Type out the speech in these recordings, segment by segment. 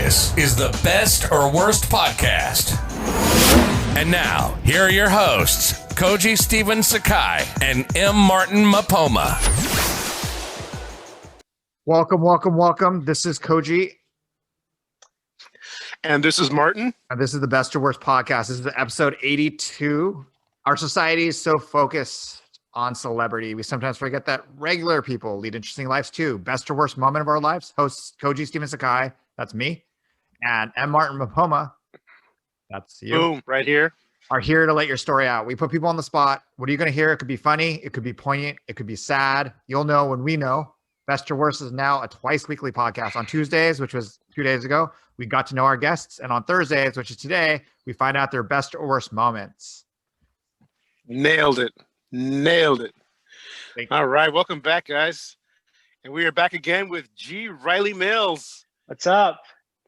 This is the Best or Worst podcast. And now, here are your hosts, Koji Stephen Sakai and M. Martin Mapoma. Welcome. This is Koji. And this is Martin. And this is the Best or Worst podcast. This is episode 82. Our society is so focused on celebrity, we sometimes forget that regular people lead interesting lives too. Best or worst moment of our lives. Hosts Koji Stephen Sakai, that's me, and M. Martin Mapoma, that's you. Boom, right here. Are here to let your story out. We put people on the spot. What are you going to hear? It could be funny. It could be poignant. It could be sad. You'll know when we know. Best or Worst is now a twice weekly podcast. On Tuesdays, which was 2 days ago, we got to know our guests. And on Thursdays, which is today, we find out their best or worst moments. Nailed it. All right, welcome back, guys. And we are back again with G. Riley Mills. What's up?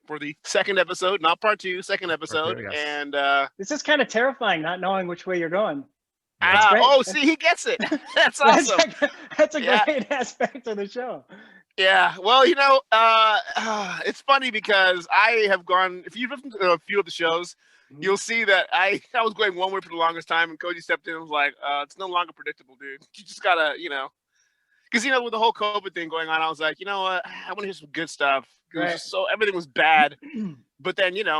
For the second episode, not part two, second episode. Yes. And this is kind of terrifying, not knowing which way you're going. See, he gets it. That's awesome. That's a great aspect of the show. Yeah, well, it's funny because I have gone, if you've listened to a few of the shows, you'll see that I was going one way for the longest time, and Koji stepped in and was like, it's no longer predictable, dude. You just gotta, because, with the whole COVID thing going on, I was like, you know what, I want to hear some good stuff. Right. So everything was bad, but then, it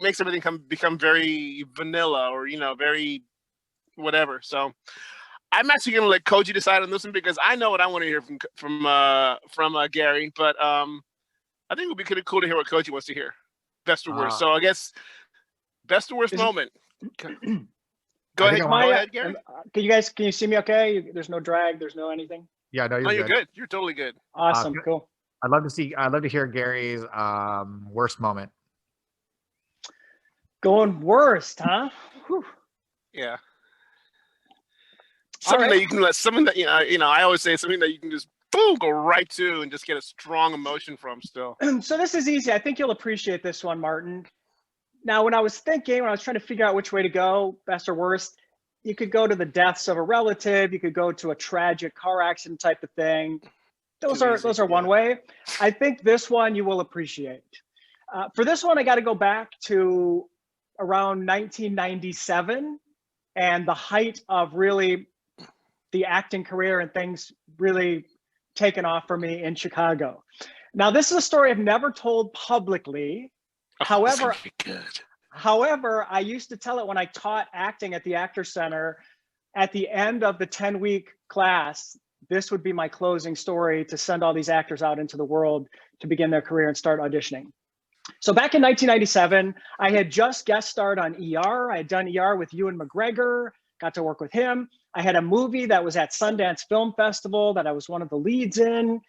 makes everything become very vanilla or, very whatever. So I'm actually going to let Koji decide on this one because I know what I want to hear from Gary, but I think it would be kind of cool to hear what Koji wants to hear. Best or worst. So I guess best or worst moment. Go ahead, Gary. Can you see me okay? There's no drag. There's no anything. Yeah, no, you're good. You're totally good. Awesome. Cool. I'd love to hear Gary's worst moment. Going worst, huh? Whew. Yeah. Something that you can I always say something that you can just go right to and just get a strong emotion from still. So this is easy. I think you'll appreciate this one, Martin. Now, when I was trying to figure out which way to go, best or worst, you could go to the deaths of a relative. You could go to a tragic car accident type of thing. Those are one way. I think this one you will appreciate. For this one, I got to go back to around 1997 and the height of really the acting career and things really taken off for me in Chicago. Now, this is a story I've never told publicly. However, I used to tell it when I taught acting at the Actors Center. At the end of the 10-week class, this would be my closing story to send all these actors out into the world to begin their career and start auditioning. So back in 1997, I had just guest starred on ER. I had done ER with Ewan McGregor, got to work with him. I had a movie that was at Sundance Film Festival that I was one of the leads in.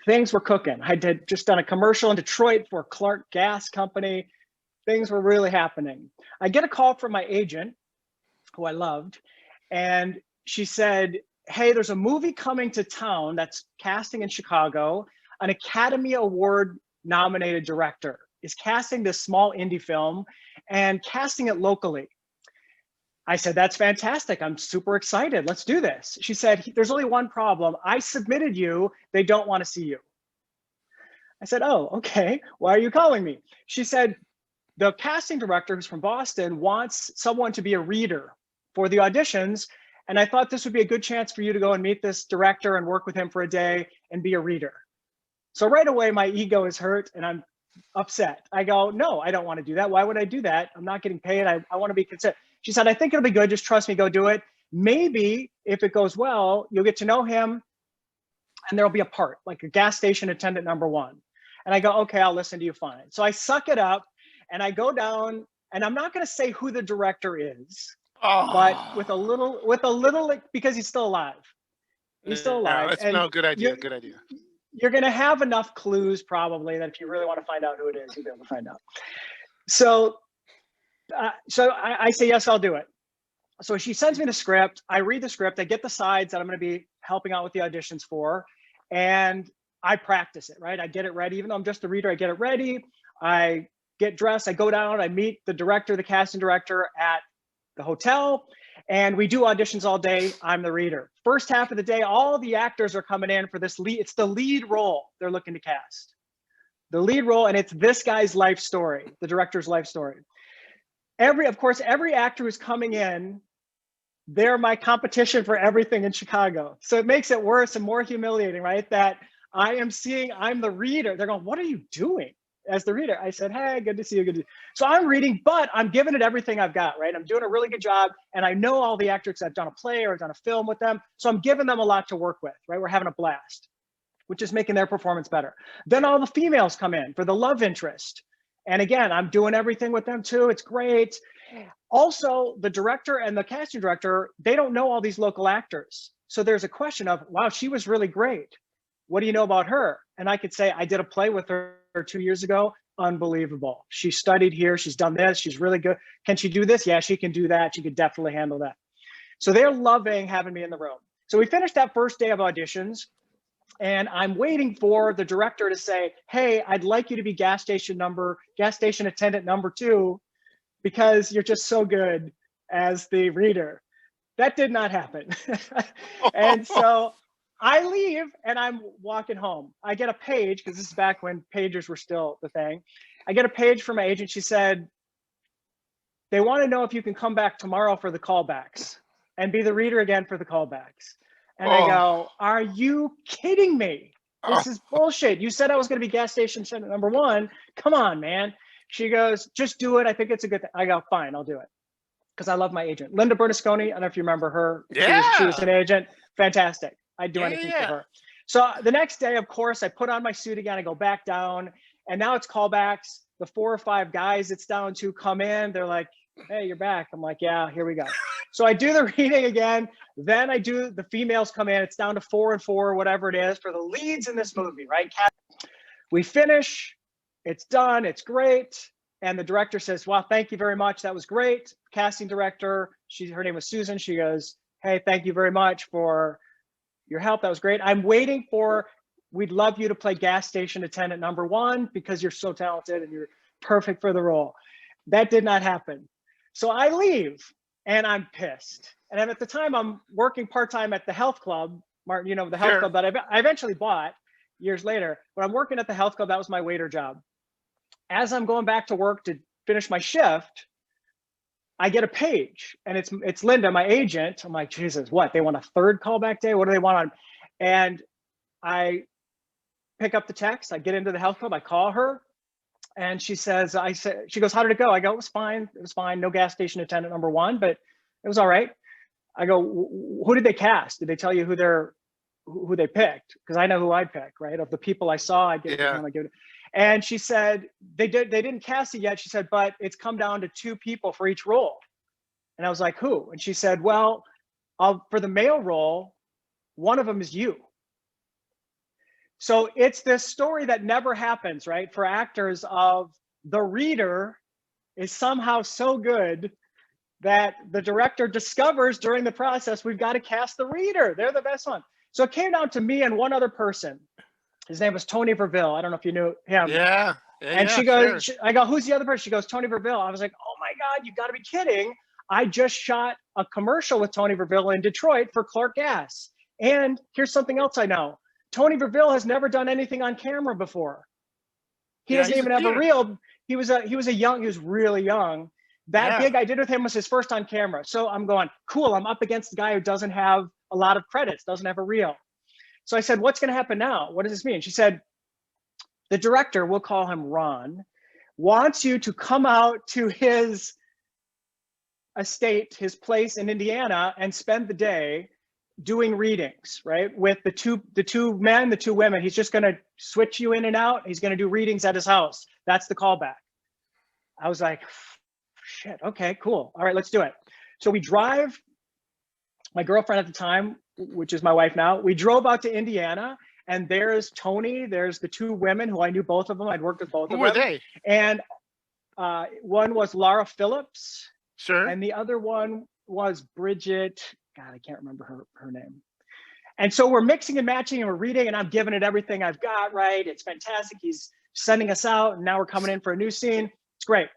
Things were cooking. I had just done a commercial in Detroit for Clark Gas Company. Things were really happening. I get a call from my agent, who I loved, and she said, hey, there's a movie coming to town that's casting in Chicago. An Academy Award nominated director is casting this small indie film and casting it locally. I said, that's fantastic. I'm super excited. Let's do this. She said, there's only one problem. I submitted you. They don't want to see you. I said, oh, okay. Why are you calling me? She said, the casting director, who's from Boston, wants someone to be a reader for the auditions. And I thought this would be a good chance for you to go and meet this director and work with him for a day and be a reader. So right away, my ego is hurt and I'm upset. I go, no, I don't want to do that. Why would I do that? I'm not getting paid. I want to be considered. She said, I think it'll be good. Just trust me, go do it. Maybe if it goes well, you'll get to know him and there'll be a part, like a gas station attendant #1. And I go, okay, I'll listen to you, fine. So I suck it up and I go down, and I'm not going to say who the director is, but with a little, because he's still alive. He's still alive. Good idea. Good idea. You're going to have enough clues probably that if you really want to find out who it is, you'll be able to find out. So I say, yes, I'll do it. So she sends me the script. I read the script. I get the sides that I'm going to be helping out with the auditions for, and I practice it, right? I get it ready. Even though I'm just a reader, I get it ready. I get dressed. I go down. I meet the director, the casting director at the hotel, and we do auditions all day. I'm the reader. First half of the day, all the actors are coming in for this lead. It's the lead role they're looking to cast. the lead role, and it's this guy's life story, the director's life story. Of course, every actor who's coming in, they're my competition for everything in Chicago. So it makes it worse and more humiliating, right? That I'm the reader. They're going, what are you doing as the reader? I said, hey, good to see you. Good to see you. So I'm reading, but I'm giving it everything I've got, right? I'm doing a really good job. And I know all the actors. I've done a play or I've done a film with them. So I'm giving them a lot to work with, right? We're having a blast, which is making their performance better. Then all the females come in for the love interest. And again, I'm doing everything with them too. It's great. Also, the director and the casting director, they don't know all these local actors. So there's a question of, wow, she was really great. What do you know about her? And I could say, I did a play with her 2 years ago. Unbelievable. She studied here. She's done this. She's really good. Can she do this? Yeah, she can do that. She could definitely handle that. So they're loving having me in the room. So we finished that first day of auditions. And I'm waiting for the director to say, hey, I'd like you to be gas station attendant number 2, because you're just so good as the reader. That did not happen. And so I leave and I'm walking home. I get a page, because this is back when pagers were still the thing. I get a page from my agent. She said, they want to know if you can come back tomorrow for the callbacks and be the reader again for the callbacks. And I go, are you kidding me? This is bullshit. You said I was going to be gas station attendant number 1. Come on, man. She goes, just do it. I think it's a good thing. I go, fine, I'll do it. Because I love my agent. Linda Bernasconi, I don't know if you remember her. Yeah. She was an agent. Fantastic. I'd do anything for her. So the next day, of course, I put on my suit again. I go back down. And now it's callbacks. The 4 or 5 guys it's down to come in. They're like, hey, you're back. I'm like, yeah, here we go. So I do the reading again. Then I do the females come in. It's down to 4 and 4, whatever it is, for the leads in this movie, right? We finish. It's done. It's great. And the director says, well, thank you very much. That was great. Casting director, her name was Susan. She goes, hey, thank you very much for your help. That was great. I'm waiting we'd love you to play gas station attendant number 1 because you're so talented and you're perfect for the role. That did not happen. So I leave and I'm pissed. And at the time I'm working part-time at the health club, Martin, you know, the health club that I eventually bought years later. But I'm working at the health club. That was my waiter job. As I'm going back to work to finish my shift, I get a page and it's Linda, my agent. I'm like, Jesus, what? They want a 3rd callback day? What do they want on? And I pick up the text. I get into the health club. I call her. And she says, she goes, how did it go? I go, it was fine. It was fine. No gas station attendant number 1, but it was all right. I go, who did they cast? Did they tell you who they picked? Because I know who I'd pick, right? Of the people I saw, I'd give it. And she said, they didn't cast it yet. She said, but it's come down to 2 people for each role. And I was like, who? And she said, well, for the male role, one of them is you. So it's this story that never happens, right? For actors of the reader is somehow so good that the director discovers during the process, we've got to cast the reader. They're the best one. So it came down to me and one other person. His name was Tony Verville. I don't know if you knew him. Yeah. And she goes, I go, who's the other person? She goes, Tony Verville. I was like, oh my God, you got to be kidding. I just shot a commercial with Tony Verville in Detroit for Clark Gas. And here's something else I know. Tony Verville has never done anything on camera before. He doesn't even have a reel. He was really young. That gig I did with him was his first on camera. So I'm going, cool, I'm up against the guy who doesn't have a lot of credits, doesn't have a reel. So I said, what's going to happen now? What does this mean? She said, the director, we'll call him Ron, wants you to come out to his estate, his place in Indiana, and spend the day doing readings, right? With the two men, the 2 women. He's just going to switch you in and out. He's going to do readings at his house. That's the callback. I was like, shit, okay, cool. All right, let's do it. So we drive, my girlfriend at the time, which is my wife now, we drove out to Indiana, and there's Tony, there's the 2 women who I knew both of them. I'd worked with both of them. Who were they? And one was Laura Phillips. Sure. And the other one was Bridget. God, I can't remember her name. And so we're mixing and matching and we're reading and I'm giving it everything I've got, right? It's fantastic. He's sending us out and now we're coming in for a new scene. It's great.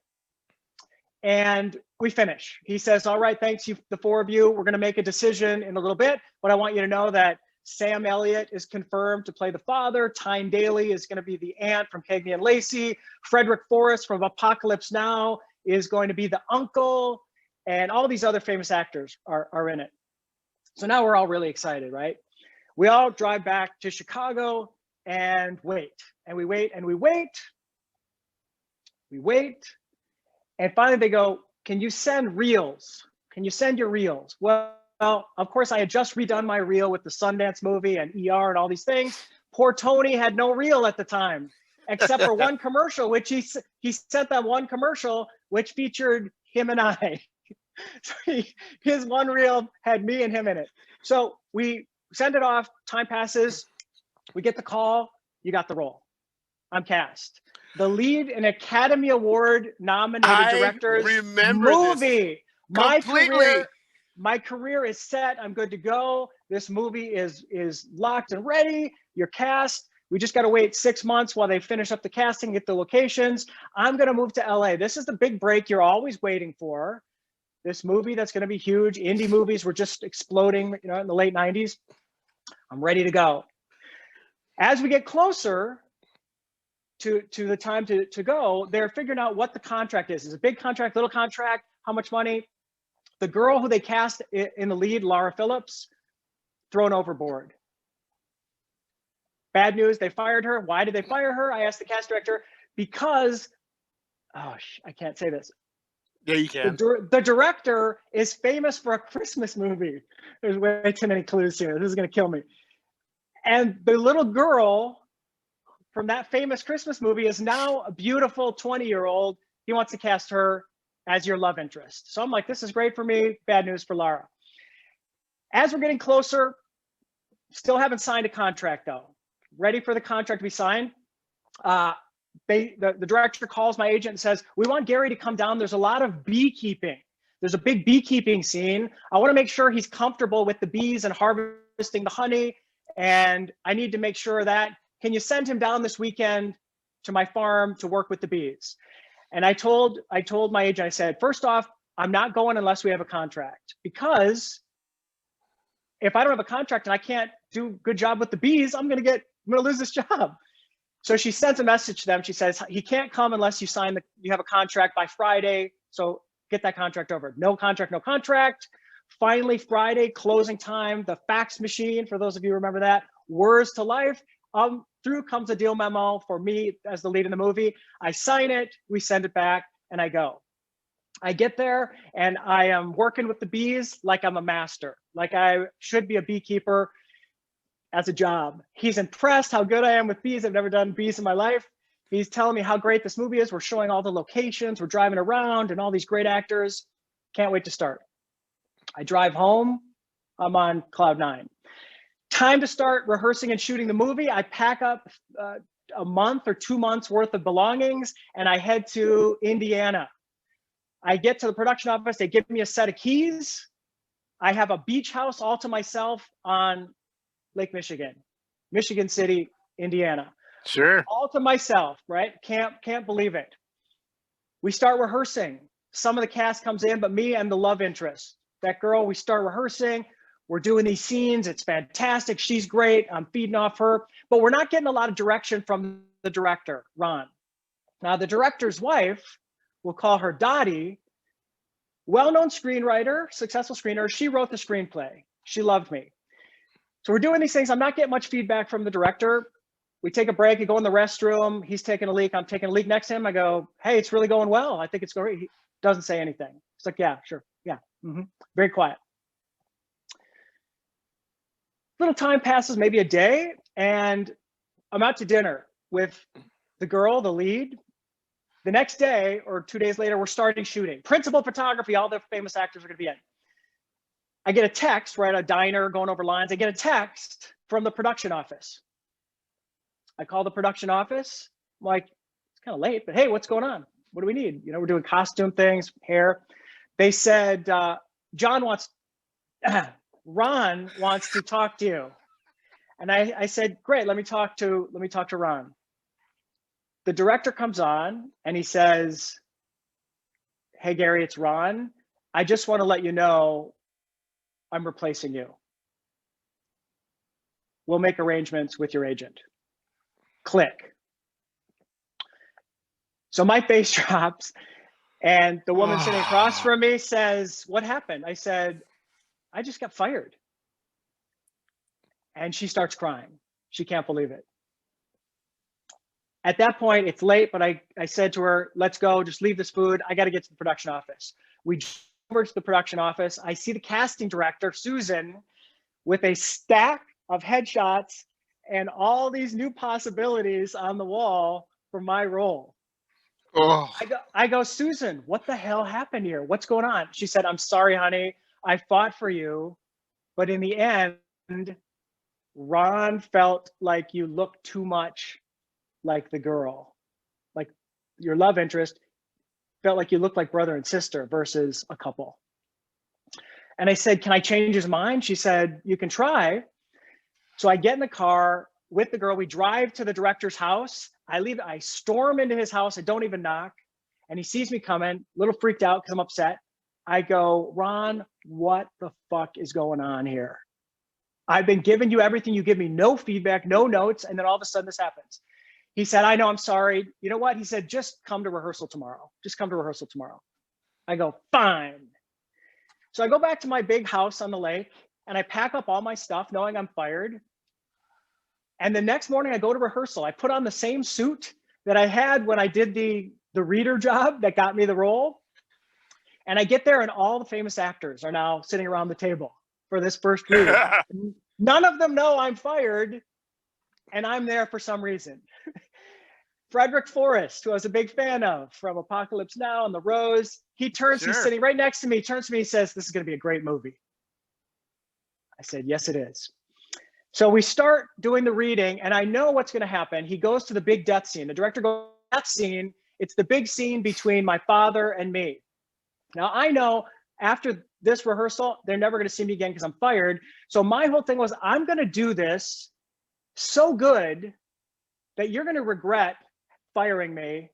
And we finish. He says, all right, thanks you, the 4 of you. We're going to make a decision in a little bit, but I want you to know that Sam Elliott is confirmed to play the father. Tyne Daly is going to be the aunt from Cagney and Lacey. Frederick Forrest from Apocalypse Now is going to be the uncle. And all these other famous actors are in it. So now we're all really excited, right? We all drive back to Chicago and wait. And we wait and we wait. We wait. And finally they go, can you send reels? Can you send your reels? Well, of course, I had just redone my reel with the Sundance movie and ER and all these things. Poor Tony had no reel at the time, except for one commercial, which he sent that one commercial, which featured him and I. So his one reel had me and him in it. So we send it off, time passes, we get the call, you got the role. I'm cast. The lead in Academy Award nominated director's movie. My career is set. I'm good to go. This movie is locked and ready. You're cast. We just got to wait 6 months while they finish up the casting, get the locations. I'm going to move to LA. This is the big break you're always waiting for. This movie that's going to be huge. Indie movies were just exploding, you know, in the late 90s. I'm ready to go. As we get closer to the time to go, they're figuring out what the contract is. Is it a big contract, little contract, how much money? The girl who they cast in the lead, Laura Phillips, thrown overboard. Bad news, they fired her. Why did they fire her? I asked the cast director, because, I can't say this. Yeah, you can. The director is famous for a Christmas movie. There's way too many clues here. This is gonna kill me. And the little girl from that famous Christmas movie is now a beautiful 20-year-old. He wants to cast her as your love interest. So I'm like, this is great for me. Bad news for Lara. As we're getting closer, still haven't signed a contract though. Ready for the contract to be signed. The director calls my agent and says, we want Gary to come down. There's a lot of beekeeping. There's a big beekeeping scene. I want to make sure he's comfortable with the bees and harvesting the honey. And I need to make sure that, can you send him down this weekend to my farm to work with the bees? And I told my agent, I said, first off, I'm not going unless we have a contract, because if I don't have a contract and I can't do a good job with the bees, I'm gonna lose this job. So she sends a message to them. She says, he can't come unless you have a contract by Friday. So get that contract over. No contract, no contract. Finally, Friday, closing time, the fax machine, for those of you who remember that, words to life. Through comes a deal memo for me as the lead in the movie. I sign it, we send it back, and I go. I get there and I am working with the bees like I'm a master, like I should be a beekeeper as a job. He's impressed how good I am with bees. I've never done bees in my life. He's telling me how great this movie is. We're showing all the locations, we're driving around and all these great actors. Can't wait to start. I drive home, I'm on cloud nine. Time to start rehearsing and shooting the movie. I pack up a month or 2 months worth of belongings and I head to Indiana. I get to the production office, they give me a set of keys. I have a beach house all to myself on Lake Michigan, Michigan City, Indiana. Sure. All to myself, right? Can't believe it. We start rehearsing. Some of the cast comes in, but me and the love interest. That girl, we start rehearsing. We're doing these scenes. It's fantastic. She's great. I'm feeding off her, but we're not getting a lot of direction from the director, Ron. Now, the director's wife, we'll call her Dottie, well-known screenwriter, successful screenwriter. She wrote the screenplay. She loved me. So we're doing these things. I'm not getting much feedback from the director. We take a break, we go in the restroom. He's taking a leak. I'm taking a leak next to him. I go, hey, it's really going well. I think it's going. He doesn't say anything. He's like, yeah, sure. Yeah. Very quiet. Little time passes, maybe a day, and I'm out to dinner with the girl, the lead. The next day or 2 days later, we're starting shooting. Principal photography, all the famous actors are going to be in. I get a text, right? A diner going over lines. I get a text from the production office. I call the production office. I'm like, it's kind of late, but hey, what's going on? What do we need? You know, we're doing costume things, hair. They said, Ron wants to talk to you. And I said, great, let me talk to Ron. The director comes on and he says, hey, Gary, it's Ron. I just want to let you know I'm replacing you. We'll make arrangements with your agent. Click. So my face drops, and the woman sitting across from me says, "What happened?" I said, "I just got fired." And she starts crying. She can't believe it. At that point, it's late, but I said to her, "Let's go, just leave this food. I got to get to the production office." We drove over to the production office. I see the casting director, Susan, with a stack of headshots and all these new possibilities on the wall for my role. Oh. I go, "Susan, what the hell happened here? What's going on?" She said, "I'm sorry, honey. I fought for you, but in the end, Ron felt like you looked too much like the girl, like your love interest felt like you looked like brother and sister versus a couple." And I said, "Can I change his mind?" She said, "You can try." So I get in the car with the girl. We drive to the director's house. I storm into his house. I don't even knock. And he sees me coming, a little freaked out because I'm upset. I go, "Ron, what the fuck is going on here? I've been giving you everything. You give me no feedback, no notes. And then all of a sudden this happens." He said, "I know, I'm sorry. You know what?" He said, "Just come to rehearsal tomorrow. Just come to rehearsal tomorrow." I go, "Fine." So I go back to my big house on the lake and I pack up all my stuff knowing I'm fired. And the next morning I go to rehearsal. I put on the same suit that I had when I did the reader job that got me the role. And I get there and all the famous actors are now sitting around the table for this first read. None of them know I'm fired, and I'm there for some reason. Frederick Forrest, who I was a big fan of from Apocalypse Now and The Rose, he's sitting right next to me, turns to me, says, "This is going to be a great movie." I said, "Yes, it is." So we start doing the reading, and I know what's going to happen. He goes to the big death scene. The director goes to that scene. It's the big scene between my father and me. Now, I know after this rehearsal, they're never going to see me again because I'm fired. So my whole thing was, I'm going to do this so good that you're going to regret firing me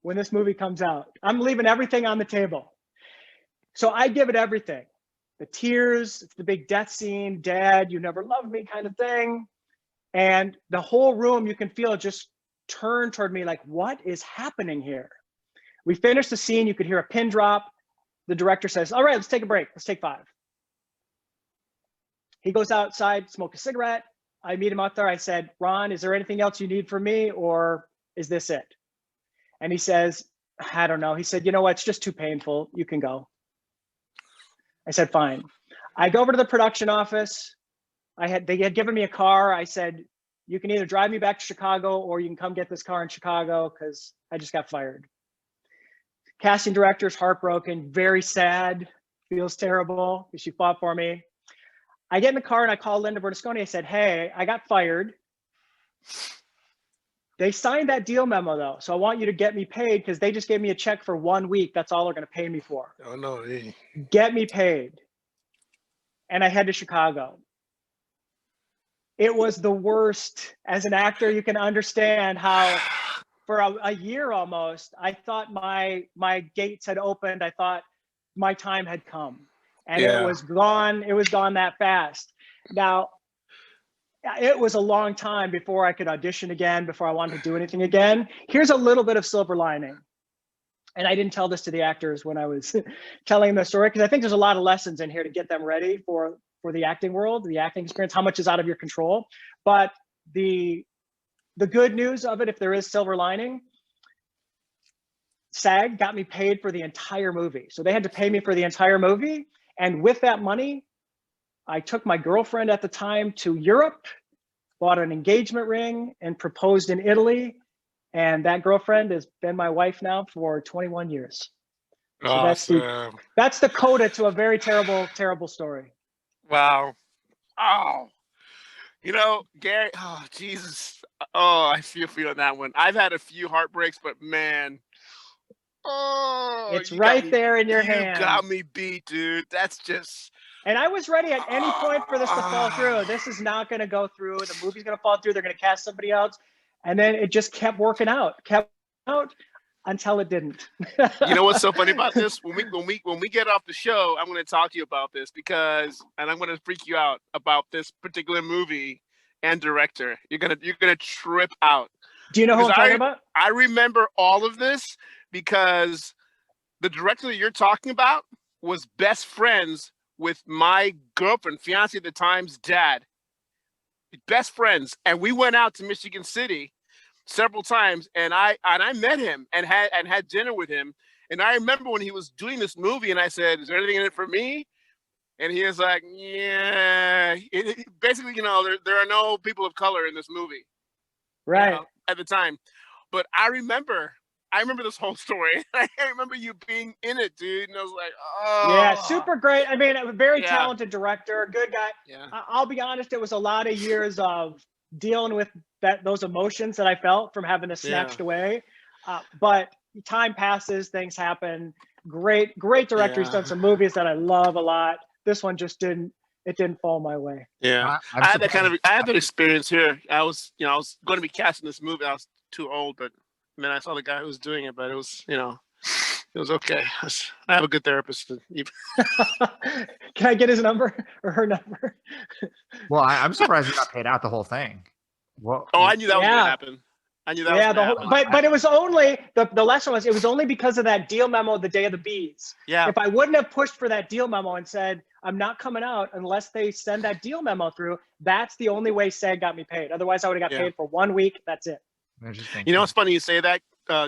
when this movie comes out. I'm leaving everything on the table. So I give it everything. The tears, it's the big death scene, "Dad, you never loved me" kind of thing. And the whole room, you can feel it just turn toward me like, what is happening here? We finished the scene, you could hear a pin drop. The director says, "All right, let's take a break. Let's take 5. He goes outside, smoke a cigarette. I meet him out there. I said, "Ron, is there anything else you need from me, or is this it?" And he says, "I don't know." He said, "You know what? It's just too painful. You can go." I said, "Fine." I go over to the production office. They had given me a car. I said, "You can either drive me back to Chicago or you can come get this car in Chicago because I just got fired." Casting director's heartbroken, very sad, feels terrible because she fought for me. I get in the car and I call Linda Berlusconi. I said, "Hey, I got fired. They signed that deal memo though, so I want you to get me paid because they just gave me a check for 1 week. That's all they're going to pay me for. Oh no! Get me paid." And I head to Chicago. It was the worst. As an actor, you can understand how for a year almost, I thought my gates had opened. I thought my time had come, and it was gone. It was gone that fast. Now, it was a long time before I could audition again, before I wanted to do anything again. Here's a little bit of silver lining. And I didn't tell this to the actors when I was telling the story, because I think there's a lot of lessons in here to get them ready for the acting world, the acting experience, how much is out of your control. But the good news of it, if there is silver lining, SAG got me paid for the entire movie. So they had to pay me for the entire movie. And with that money, I took my girlfriend at the time to Europe, bought an engagement ring, and proposed in Italy. And that girlfriend has been my wife now for 21 years. So Awesome. that's the coda to a very terrible, terrible story. Wow. Oh, you know, Gary, oh, Jesus. Oh, I feel that one. I've had a few heartbreaks, but man, oh, it's right there in your hand. You got me beat, dude. That's just. And I was ready at any point for this to fall through. This is not going to go through. The movie's going to fall through. They're going to cast somebody else. And then it just kept working out, until it didn't. You know what's so funny about this? When we get off the show, I'm going to talk to you about this and I'm going to freak you out about this particular movie and director. You're gonna trip out. Do you know who I'm talking about? I remember all of this because the director that you're talking about was best friends with my girlfriend, fiance at the time's dad. Best friends, and we went out to Michigan City several times, and I met him and had dinner with him. And I remember when he was doing this movie, and I said, "Is there anything in it for me?" And he was like, "Yeah." Basically, there are no people of color in this movie, Right. at the time. But I remember this whole story. I remember you being in it, dude. And I was like, oh. Yeah, super great. I mean, a very Yeah. talented director, good guy. Yeah. I'll be honest, it was a lot of years of dealing with those emotions that I felt from having this snatched away. But time passes, things happen. Great director. He's done some movies that I love a lot. This one just didn't fall my way. Yeah. I had that experience here. I was going to be casting this movie. I was too old, but then I saw the guy who was doing it, but it was, it was okay. I have a good therapist. Can I get his number or her number? Well, I'm surprised you got paid out the whole thing. Well, I knew that was going to happen. I knew that was going to happen. But it was only, the lesson was, it was only because of that deal memo the day of the beats. Yeah. If I wouldn't have pushed for that deal memo and said, I'm not coming out unless they send that deal memo through, that's the only way SAG got me paid. Otherwise, I would have got paid for 1 week. That's it. Interesting. It's funny you say that,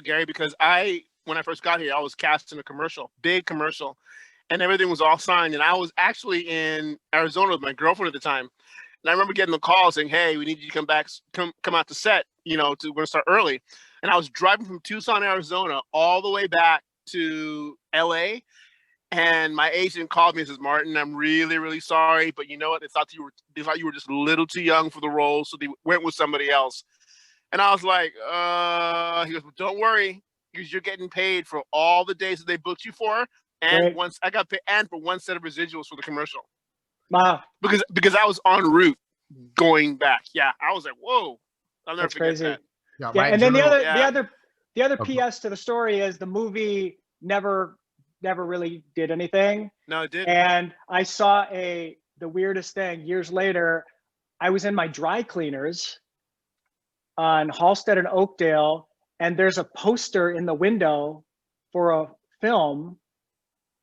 Gary, because when I first got here, I was cast in a commercial, big commercial, and everything was all signed. And I was actually in Arizona with my girlfriend at the time. And I remember getting the call saying, "Hey, we need you to come out to set, we're going to start early." And I was driving from Tucson, Arizona, all the way back to LA. And my agent called me and says, "Martin, I'm really, really sorry, but you know what? They thought you were just a little too young for the role, so they went with somebody else." And I was like, he goes, "Well, don't worry, because you're getting paid for all the days that they booked you for, and once I got paid, and for one set of residuals for the commercial." Wow. Because I was en route going back. Yeah, I was like, "Whoa, I'll never forget that." Yeah, and then the other PS to the story is the movie never really did anything. No, it didn't. And I saw the weirdest thing years later. I was in my dry cleaners on Halsted and Oakdale, and there's a poster in the window for a film.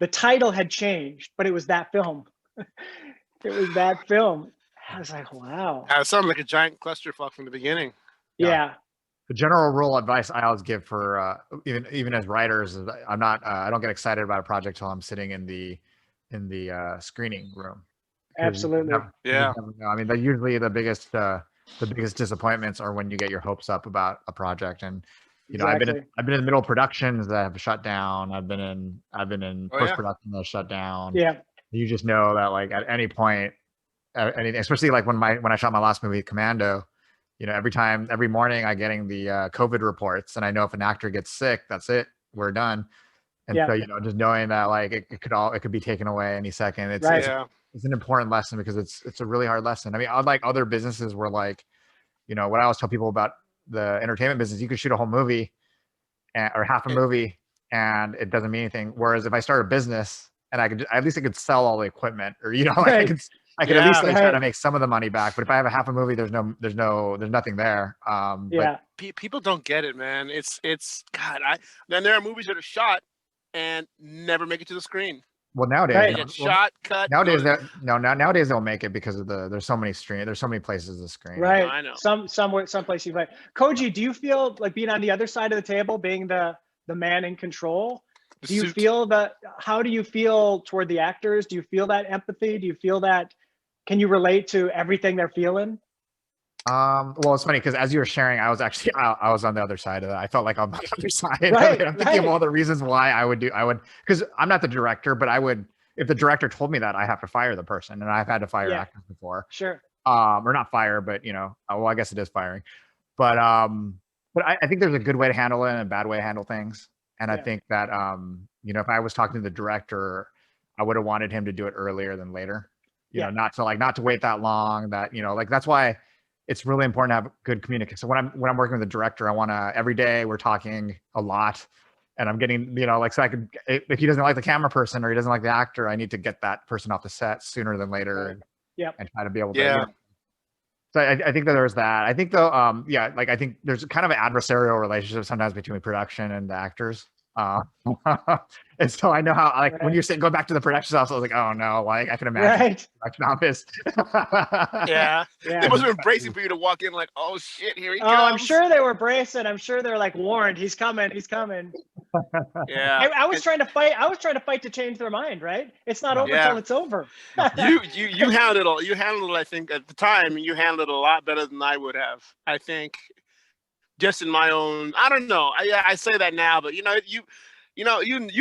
The title had changed, but it was that film. It was that film. I was like, wow. It sounded like a giant clusterfuck from the beginning. Yeah. The general rule of advice I always give for even as writers is I don't get excited about a project till I'm sitting in the screening room. Absolutely. You never know. I mean, usually the biggest disappointments are when you get your hopes up about a project. And I've been in the middle of productions that have shut down. I've been in post production that have shut down. Yeah. You just know that like at any point, especially like when I shot my last movie, Commando, every morning I'm getting the COVID reports, and I know if an actor gets sick, that's it, we're done. And so just knowing that like it could be taken away any second. It's an important lesson because it's a really hard lesson. I mean, unlike other businesses where like, what I always tell people about the entertainment business, you could shoot a whole movie or half a movie and it doesn't mean anything. Whereas if I start a business and I could sell all the equipment, or I could at least try to make some of the money back. But if I have a half a movie, there's nothing there. But people don't get it, man. It's God. Then there are movies that are shot and never make it to the screen. Well, nowadays, cut. Nowadays, nowadays they'll make it because of there's so many places to screen. Right. I know. Some place you play. Koji, do you feel like being on the other side of the table, being the man in control? Do you feel that? How do you feel toward the actors? Do you feel that empathy? Do you feel that? Can you relate to everything they're feeling? Well, it's funny because as you were sharing, I was on the other side of that. I felt like on the other side. Right, I'm thinking of all the reasons why I would because I'm not the director, but if the director told me that, I have to fire the person, and I've had to fire actors before. Sure. Or not fire, but well, I guess it is firing. But I think there's a good way to handle it and a bad way to handle things. And I think that if I was talking to the director, I would have wanted him to do it earlier than later. Not to wait that long. That's why it's really important to have good communication. So when I'm working with a director, I want to every day we're talking a lot, and I'm getting so I could, if he doesn't like the camera person or he doesn't like the actor, I need to get that person off the set sooner than later, and try to be able to. So I think that there's that. I think though, yeah, like I think there's kind of an adversarial relationship sometimes between production and the actors. And so I know how, like, when you're saying going back to the production house, I was like, oh no, like I can imagine the production office. Yeah. They must have been bracing for you to walk in like, oh shit, here he comes. I'm sure they were bracing. I'm sure they're like warned, he's coming. Yeah. I was trying to fight to change their mind, right? It's not over until it's over. you handled it, I think at the time, you handled it a lot better than I would have. I think just in my own, I don't know. I say that now, but you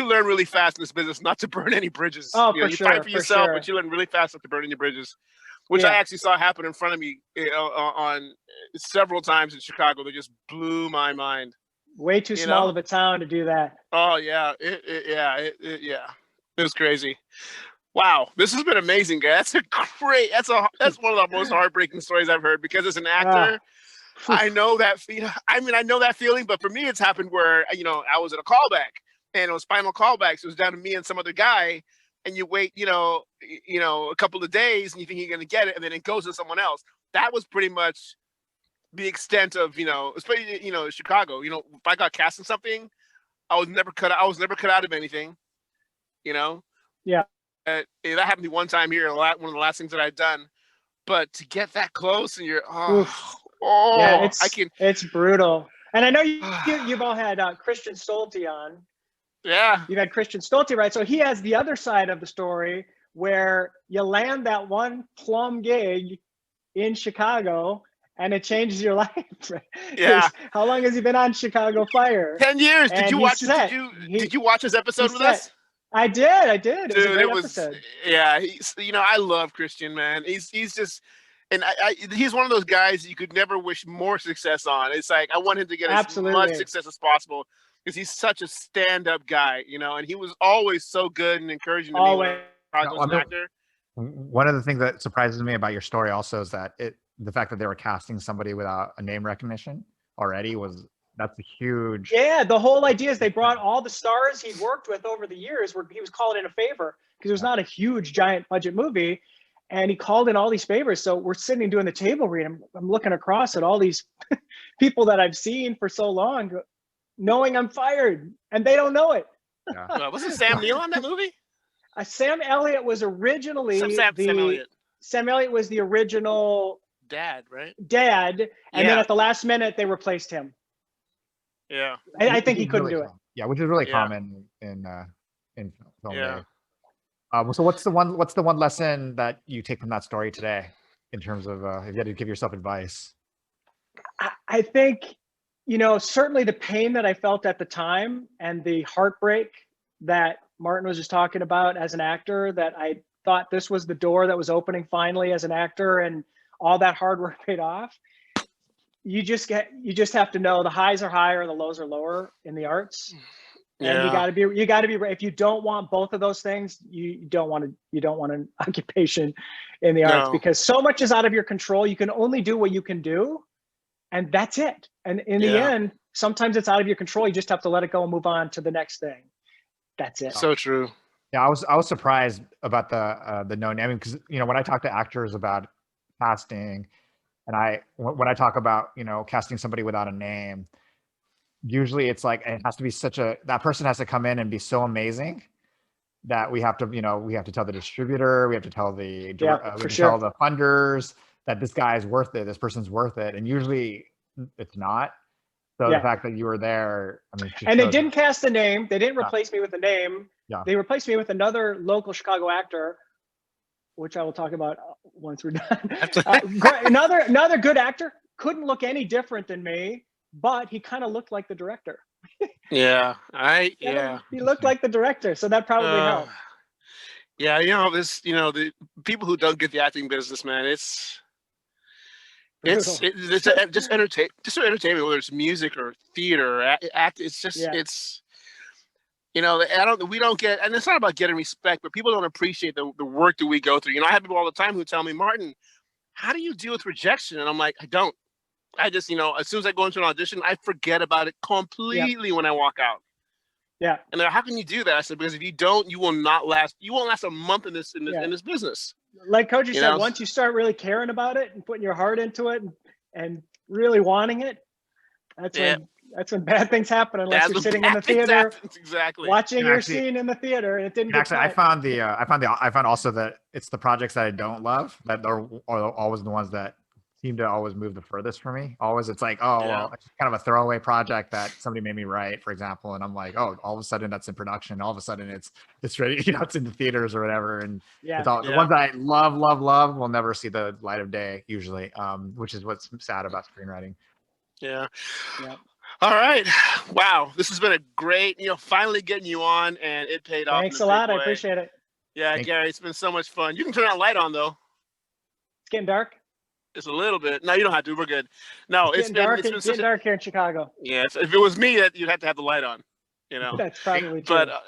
learn really fast in this business not to burn any bridges. Oh, you fight for yourself, but you learn really fast not to burn any bridges, which I actually saw happen in front of me on several times in Chicago. That just blew my mind. Way too small of a town to do that. Oh yeah, it was crazy. Wow, this has been amazing, guys. That's one of the most heartbreaking stories I've heard, because as an actor, I know that feeling, but for me, it's happened where, I was at a callback and it was final callback. So it was down to me and some other guy, and you wait, a couple of days and you think you're going to get it, and then it goes to someone else. That was pretty much the extent of, especially, Chicago, if I got cast in something, I was never cut out of anything, Yeah. That happened to me one time here, one of the last things that I'd done, but to get that close and you're, yeah, it's brutal. And I know you've all had Christian Stolte on. Yeah. You've had Christian Stolte, right? So he has the other side of the story where you land that one plum gig in Chicago and it changes your life. Right? Yeah. How long has he been on Chicago Fire? 10 years. Did you watch Did you watch his episode with us? I did. It was a great episode. Yeah. I love Christian, man. He's just, and he's one of those guys you could never wish more success on. It's like, I want him to get as much success as possible, because he's such a stand-up guy, and he was always so good and encouraging to me when I was an actor. One of the things that surprises me about your story also is that the fact that they were casting somebody without a name recognition already that's a huge. Yeah, the whole idea is they brought all the stars he'd worked with over the years, where he was calling in a favor, because it was not a huge giant budget movie. And he called in all these favors. So we're sitting doing the table read. I'm looking across at all these people that I've seen for so long, knowing I'm fired, and they don't know it. Yeah. Wasn't Sam Neill on that movie? Sam Elliott was originally Sam Elliott was the original dad, right? And then at the last minute they replaced him. Yeah, I think he couldn't do it. Yeah, which is really common in film. Yeah. So what's the one lesson that you take from that story today, in terms of if you had to give yourself advice? I think, certainly the pain that I felt at the time and the heartbreak that Martin was just talking about as an actor, that I thought this was the door that was opening finally as an actor, and all that hard work paid off. You just have to know the highs are higher and the lows are lower in the arts. And you got to be, if you don't want both of those things, you don't want an occupation in the arts, because so much is out of your control. You can only do what you can do, and that's it. And in the end, sometimes it's out of your control. You just have to let it go and move on to the next thing. That's it. So true. Yeah, I was surprised about the no name, because when I talk to actors about casting, and when I talk about casting somebody without a name, usually it's like it has to be that person has to come in and be so amazing that we have to tell the distributor, we have to tell tell the funders that this guy is worth it, this person's worth it, and usually it's not. So the fact that you were there, and they didn't cast the name, they didn't replace me with the name. Yeah. They replaced me with another local Chicago actor, which I will talk about once we're done. Another good actor, couldn't look any different than me, but he kind of looked like the director. He looked like the director, so that probably helped. Yeah, the people who don't get the acting business, man, it's just entertainment, whether it's music or theater or act. It's just it's. We don't get, and it's not about getting respect, but people don't appreciate the work that we go through. I have people all the time who tell me, Martin, how do you deal with rejection? And I'm like, I don't. I just, as soon as I go into an audition, I forget about it completely when I walk out. Yeah. And they're, how can you do that? I said, because if you don't, you won't last a month in this business. Like Koji You said, know? once you start really caring about it and putting your heart into it and really wanting it, that's when bad things happen unless That's you're what sitting in the bad things theater happens, exactly. watching And your actually- scene in the theater and it didn't get Actually, cut. I found also that it's the projects that I don't love that are always the ones that seem to always move the furthest for me. Always, it's like, oh, Yeah. well, it's kind of a throwaway project that somebody made me write, for example, and I'm like, oh, all of a sudden that's in production. All of a sudden it's ready, it's in the theaters or whatever, and Yeah. it's all the ones that I love will never see the light of day usually, which is what's sad about screenwriting. Yeah. Yeah. All right. Wow. This has been a great, finally getting you on, and it paid off. Thanks in a big lot. I way. appreciate it. Yeah, Thank Gary, it's been so much fun. You can turn that light on though. It's getting dark. It's a little bit. No, you don't have to. We're good. No, It's getting dark here in Chicago. Yeah. If it was me, you'd have to have the light on. That's probably true. But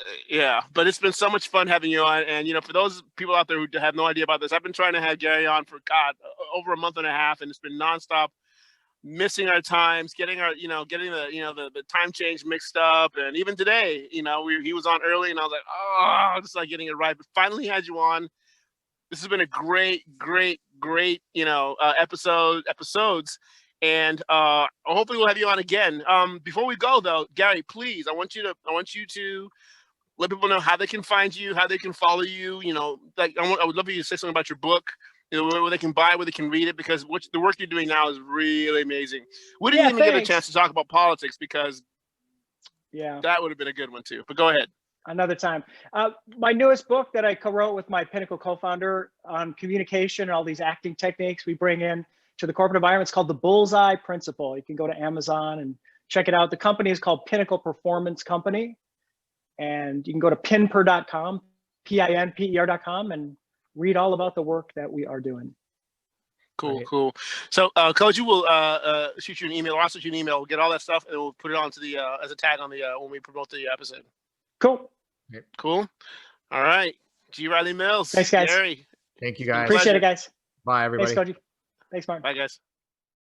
but it's been so much fun having you on. And for those people out there who have no idea about this, I've been trying to have Gary on for over a month and a half, and it's been nonstop, missing our times, getting the time change mixed up, and even today, he was on early, and I was like, oh, just like getting it right. But finally had you on. This has been a great episodes. And hopefully we'll have you on again. Before we go though, Gary, please, I want you to let people know how they can find you, how they can follow you. I would love for you to say something about your book, where they can buy, where they can read it, because the work you're doing now is really amazing. We didn't even get a chance to talk about politics because that would have been a good one too. But go ahead. Another time. My newest book that I co-wrote with my Pinnacle co-founder on communication and all these acting techniques we bring in to the corporate environment. It's called The Bullseye Principle. You can go to Amazon and check it out. The company is called Pinnacle Performance Company. And you can go to pinper.com, PINPER.com, and read all about the work that we are doing. Cool. So Koji will shoot you an email. I'll shoot you an email. We'll get all that stuff, and we'll put it onto the as a tag on the when we promote the episode. Cool. Cool. All right. G. Riley Mills. Thanks, guys. Gary. Thank you, guys. Appreciate it, guys. Bye, everybody. Thanks, Koji. Thanks, Martin. Bye, guys.